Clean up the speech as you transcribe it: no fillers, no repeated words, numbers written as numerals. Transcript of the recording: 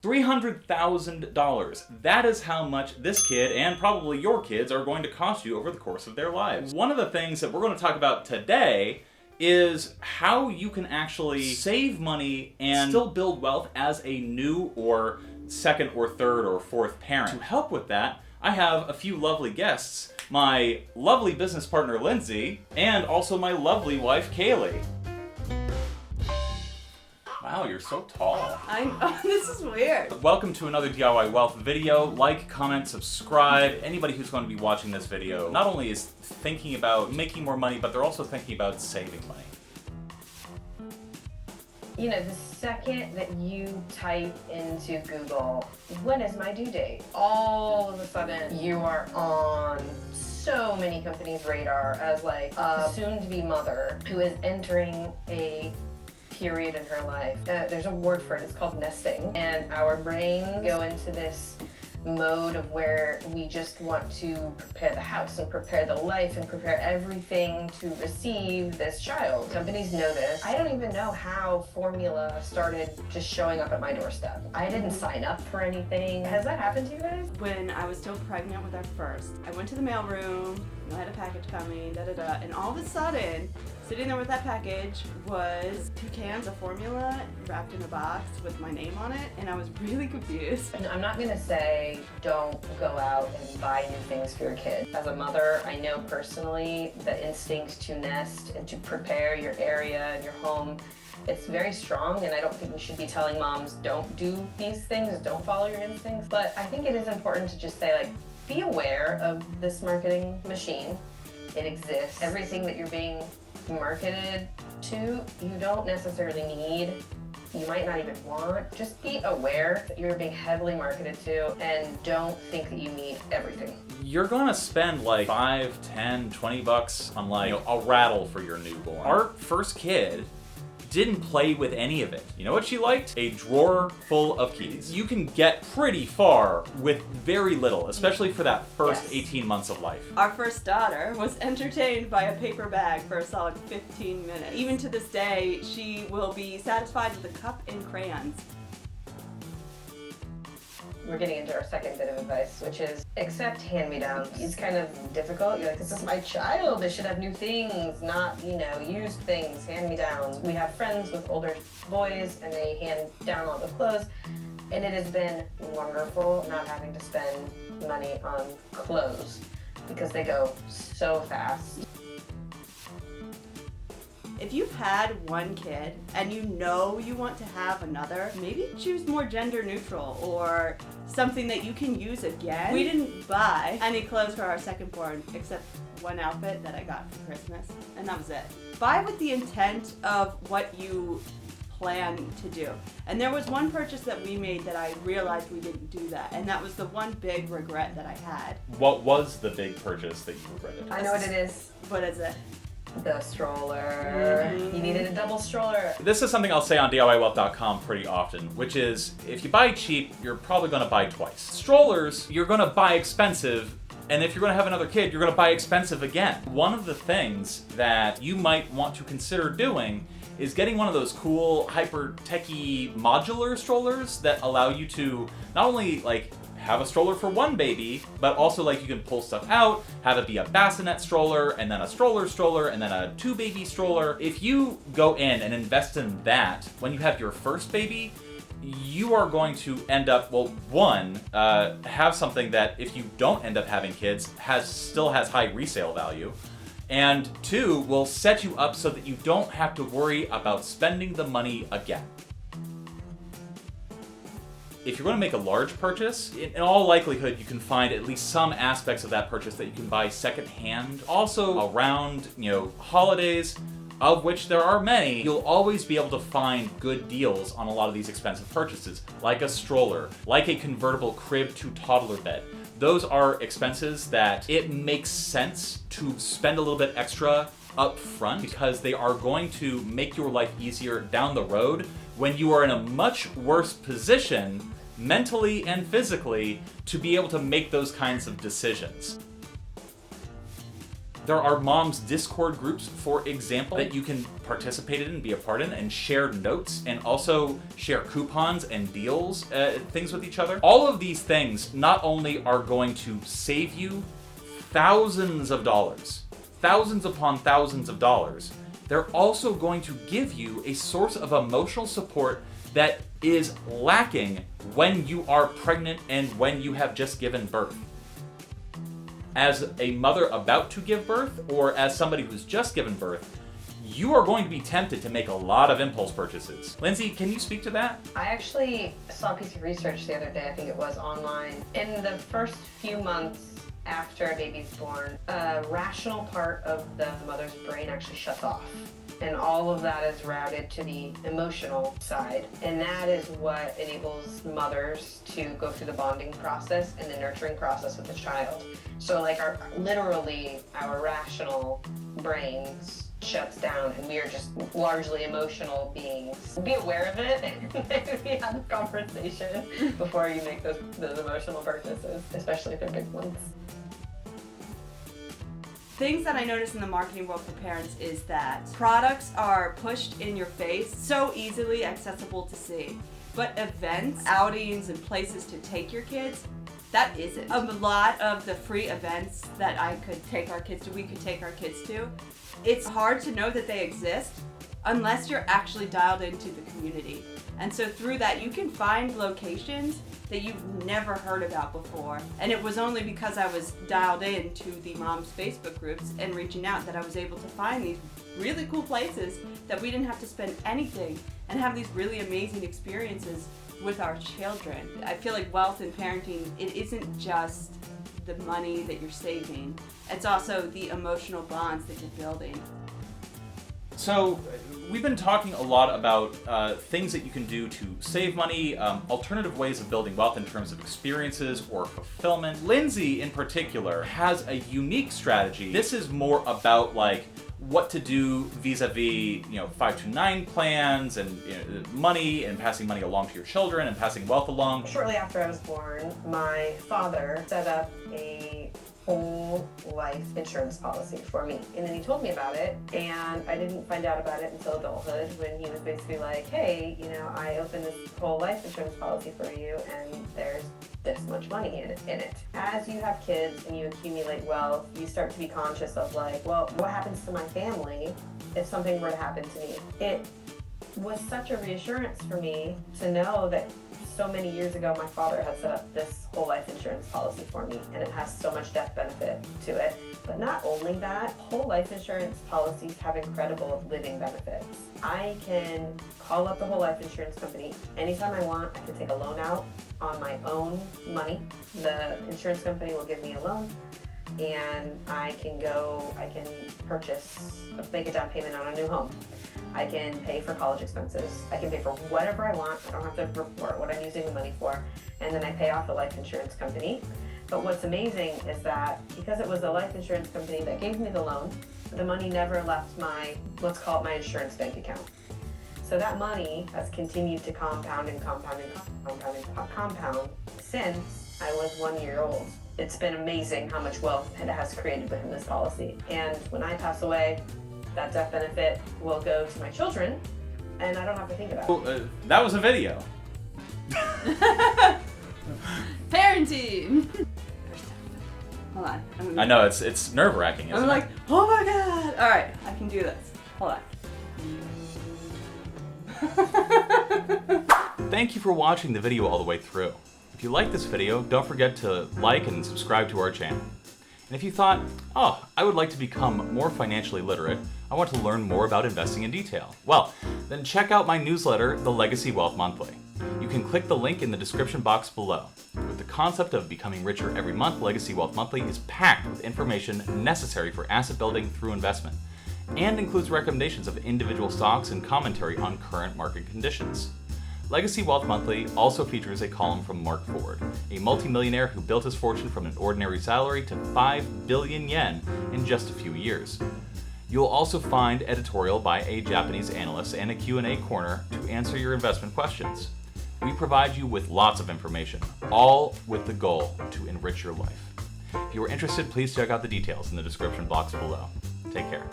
$300,000. That is how much this kid and probably your kids are going to cost you over the course of their lives. One of the things that we're going to talk about today is how you can actually save money and still build wealth as a new or second or third or fourth parent. To help with that, I have a few lovely guests, my lovely business partner Lindsay, and also my lovely wife Kaylee. Wow, you're so tall. This is weird. Welcome to another DIY Wealth video. Like, comment, subscribe. Anybody who's going to be watching this video not only is thinking about making more money, but they're also thinking about saving money. You know, the second that you type into Google, when is my due date? All of a sudden, you are on so many companies' radar as like a soon-to-be mother who is entering a period in her life. There's a word for it, it's called nesting. And our brains go into this mode of where we just want to prepare the house and prepare the life and prepare everything to receive this child. Companies know this. I don't even know how formula started just showing up at my doorstep. I didn't sign up for anything. Has that happened to you guys? When I was still pregnant with our first, I went to the mailroom, I had a package coming, and all of a sudden, sitting there with that package was 2 cans of formula wrapped in a box with my name on it, and I was really confused. And I'm not gonna say don't go out and buy new things for your kid. As a mother, I know personally the instinct to nest and to prepare your area and your home, it's very strong, and I don't think we should be telling moms don't do these things, don't follow your instincts. But I think it is important to just say, like, be aware of this marketing machine. It exists. Everything that you're being marketed to, you don't necessarily need, you might not even want. Just be aware that you're being heavily marketed to, and don't think that you need everything. You're gonna spend like $5, $10, $20 on like a rattle for your newborn. Our first kid didn't play with any of it. You know what she liked? A drawer full of keys. You can get pretty far with very little, especially for that first 18 months of life. Our first daughter was entertained by a paper bag for a solid 15 minutes. Even to this day, she will be satisfied with a cup and crayons. We're getting into our second bit of advice, which is accept hand-me-downs. It's kind of difficult. You're like, this is my child. They should have new things, not, used things, hand-me-downs. We have friends with older boys, and they hand down all the clothes, and it has been wonderful not having to spend money on clothes because they go so fast. If you've had one kid and you know you want to have another, maybe choose more gender neutral or something that you can use again. We didn't buy any clothes for our second born except one outfit that I got for Christmas, and that was it. Buy with the intent of what you plan to do. And there was one purchase that we made that I realized we didn't do that, and that was the one big regret that I had. What was the big purchase that you regretted? I know what it is. What is it? The stroller. You needed a double stroller. This is something I'll say on DIYwealth.com pretty often, which is if you buy cheap, you're probably going to buy twice. Strollers, you're going to buy expensive, and if you're going to have another kid, you're going to buy expensive again. One of the things that you might want to consider doing is getting one of those cool, hyper techy modular strollers that allow you to not only have a stroller for one baby, but also you can pull stuff out, have it be a bassinet stroller, and then a stroller, and then a 2-baby stroller. If you go in and invest in that when you have your first baby, you are going to end up, have something that if you don't end up having kids, still has high resale value. And 2, will set you up so that you don't have to worry about spending the money again. If you're going to make a large purchase, in all likelihood, you can find at least some aspects of that purchase that you can buy secondhand. Also, around, holidays, of which there are many, you'll always be able to find good deals on a lot of these expensive purchases, like a stroller, like a convertible crib to toddler bed. Those are expenses that it makes sense to spend a little bit extra up front because they are going to make your life easier down the road when you are in a much worse position mentally and physically to be able to make those kinds of decisions. There are moms Discord groups, for example, that you can participate in and be a part in and share notes and also share coupons and deals, things with each other. All of these things not only are going to save you thousands of dollars, thousands upon thousands of dollars, they're also going to give you a source of emotional support that is lacking when you are pregnant and when you have just given birth. As a mother about to give birth, or as somebody who's just given birth, you are going to be tempted to make a lot of impulse purchases. Lindsay, can you speak to that? I actually saw a piece of research the other day, I think it was online. In the first few months after a baby's born, a rational part of the mother's brain actually shuts off. And all of that is routed to the emotional side. And that is what enables mothers to go through the bonding process and the nurturing process with the child. So like literally our rational brains shuts down and we are just largely emotional beings. Be aware of it and maybe have a conversation before you make those emotional purchases, especially if they're big ones. Things that I notice in the marketing world for parents is that products are pushed in your face, so easily accessible to see. But events, outings, and places to take your kids, that isn't. A lot of the free events that we could take our kids to, it's hard to know that they exist unless you're actually dialed into the community. And so through that, you can find locations that you've never heard about before. And it was only because I was dialed into the mom's Facebook groups and reaching out that I was able to find these really cool places that we didn't have to spend anything and have these really amazing experiences with our children. I feel like wealth in parenting, it isn't just the money that you're saving, it's also the emotional bonds that you're building. So we've been talking a lot about things that you can do to save money, alternative ways of building wealth in terms of experiences or fulfillment. Lindsay, in particular, has a unique strategy. This is more about like what to do vis-a-vis, 529 plans and money and passing money along to your children and passing wealth along. Shortly after I was born, my father set up a whole life insurance policy for me. And then he told me about it, and I didn't find out about it until adulthood when he was basically like, hey, I opened this whole life insurance policy for you, and there's this much money in it. As you have kids and you accumulate wealth, you start to be conscious of like, well, what happens to my family if something were to happen to me? It was such a reassurance for me to know that so many years ago, my father had set up this whole life insurance policy for me, and it has so much death benefit to it. But not only that, whole life insurance policies have incredible living benefits. I can call up the whole life insurance company anytime I want. I can take a loan out on my own money. The insurance company will give me a loan, and I can make a down payment on a new home. I can pay for college expenses. I can pay for whatever I want. I don't have to report what I'm using the money for. And then I pay off the life insurance company. But what's amazing is that because it was the life insurance company that gave me the loan, the money never left let's call it my insurance bank account. So that money has continued to compound since I was 1 year old. It's been amazing how much wealth it has created within this policy. And when I pass away, that death benefit will go to my children, and I don't have to think about it. That was a video. Parenting! Hold on. I know, it's nerve-wracking, isn't it? I'm like, oh my god! Alright, I can do this. Hold on. Thank you for watching the video all the way through. If you like this video, don't forget to like and subscribe to our channel. And if you thought, oh, I would like to become more financially literate, I want to learn more about investing in detail, well, then check out my newsletter, The Legacy Wealth Monthly. You can click the link in the description box below. With the concept of becoming richer every month, Legacy Wealth Monthly is packed with information necessary for asset building through investment, and includes recommendations of individual stocks and commentary on current market conditions. Legacy Wealth Monthly also features a column from Mark Ford, a multimillionaire who built his fortune from an ordinary salary to 5 billion yen in just a few years. You'll also find editorial by a Japanese analyst and a Q&A corner to answer your investment questions. We provide you with lots of information, all with the goal to enrich your life. If you are interested, please check out the details in the description box below. Take care.